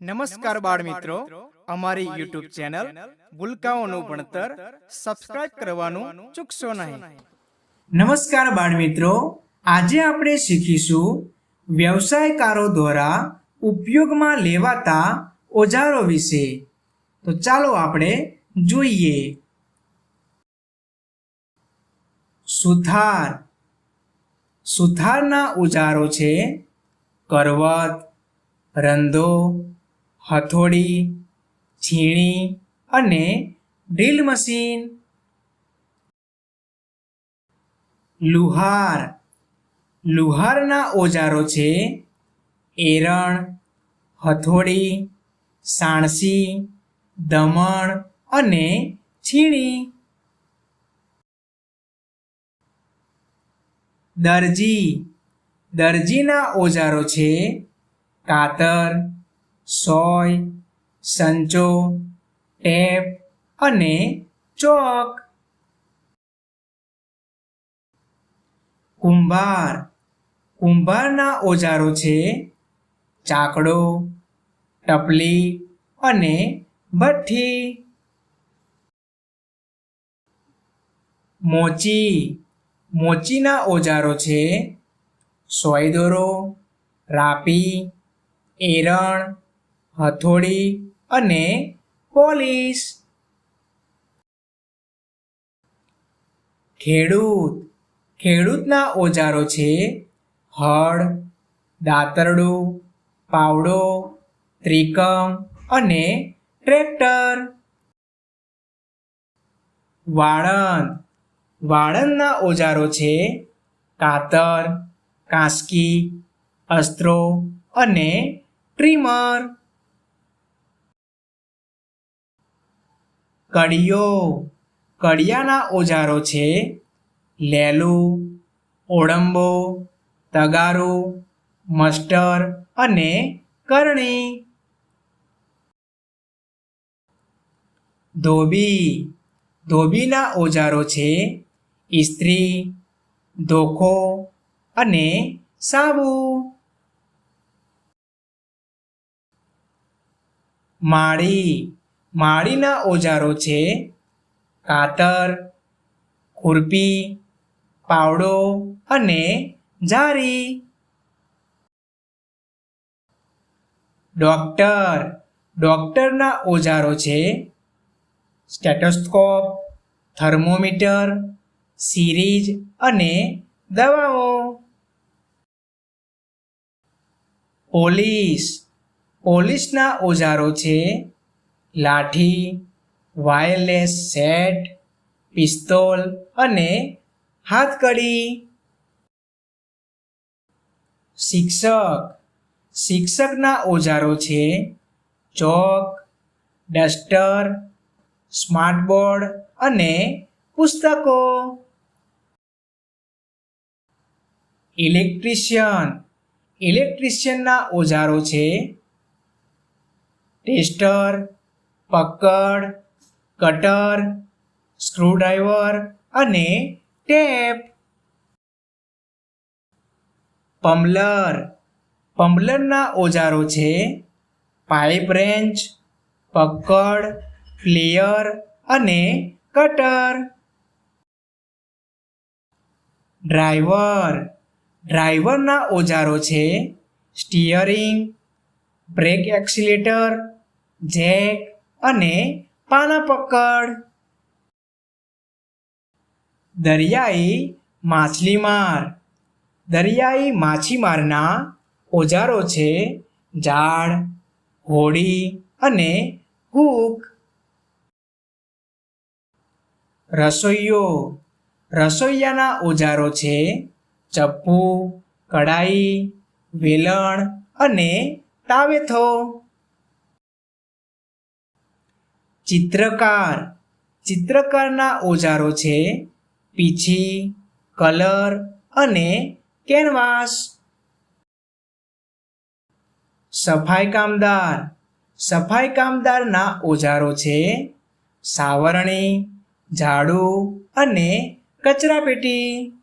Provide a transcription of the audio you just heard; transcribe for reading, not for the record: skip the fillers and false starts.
નમસ્કાર બાળ મિત્રો, અમારી યુટ્યુબ ચેનલ ભૂલકાઓનું ભણતર સબસ્ક્રાઇબ કરવાનું ચૂકશો નહીં. નમસ્કાર બાળ મિત્રો, આજે આપણે શીખીશું વ્યવસાયકારો દ્વારા ઉપયોગમાં લેવાતા ઓજારો વિશે. તો ચાલો આપણે જોઈએ. સુથાર. સુથારના ઓજારો છે કરવત, રંધો, હથોડી, છીણી અને ડ્રીલ મશીન. લુહાર. લુહારના ઓજારો છે એરણ, હથોડી, સાણસી, દમણ અને છીણી. દરજી. દરજીના ઓજારો છે કાતર, સોય, સંચો, ટેપ અને ચોક. કુંભાર. કુંભારના ઓજારો છે ચાકડો, ટપલી અને ભઠ્ઠી. મોચી. મોચીના ઓજારો છે સોયદોરો, રાપી, એરણ, હથોડી અને પોલીસ. ખેડૂત. ખેડૂતના ઓજારો છે હળ, દાતરડું, પાવડો, ત્રિકમ અને ટ્રેક્ટર. વાળંદ. વાળંદના ઓજારો છે કાતર, કાંસકી, અસ્ત્રો અને ટ્રીમર. કડિયો. કડિયાના ઓજારો છે લેલું, ઓળંબો, તગારું, મસ્ટર અને કરણી. ધોબી. ધોબીના ઓજારો છે ઇસ્ત્રી, ધોકો અને સાબુ. માળી. માળીના ઓજારો છે કાતર, ખુરપી, પાવડો અને જારી. ડોક્ટર. ડોક્ટરના ઓજારો છે સ્ટેથોસ્કોપ, થર્મોમીટર, સિરીંજ અને દવાઓ. પોલીસ. પોલીસના ઓજારો છે લાઠી, વાયરલેસ સેટ, પિસ્તોલ અને હાથકડી. શિક્ષક. શિક્ષકના ઓજારો છે ચોક, ડસ્ટર, સ્માર્ટ બોર્ડ અને પુસ્તકો. ઇલેક્ટ્રિશિયન. ઇલેક્ટ્રિશિયનના ઓજારો છે ટેસ્ટર, પકડ, કટર, સ્ક્રૂડ્રાઈવર અને ટેપ. પમ્પલર. પમ્પલરના ઓજારો છે પાઇપ રેન્ચ, પકડ, પ્લેયર અને કટર. ડ્રાઈવર. ડ્રાઈવરના ઓજારો છે સ્ટીયરિંગ, બ્રેક એક્સિલેટર, જેક અને પાના પકડ. દરિયાઈ માછલીમાર. દરિયાઈ માછીમારના ઓજારો છે જાળ, હોડી અને હૂક. રસોઈયો. રસોઈયાના ઓજારો છે ચપ્પુ, કડાઈ, વેલણ અને તાવેથો. ચિત્રકાર. ચિત્રકારના ઓજારો છે પીંછી, કલર અને કેનવાસ. સફાઈ કામદાર. સફાઈ કામદારના ઓજારો છે સાવરણી, ઝાડુ અને કચરાપેટી.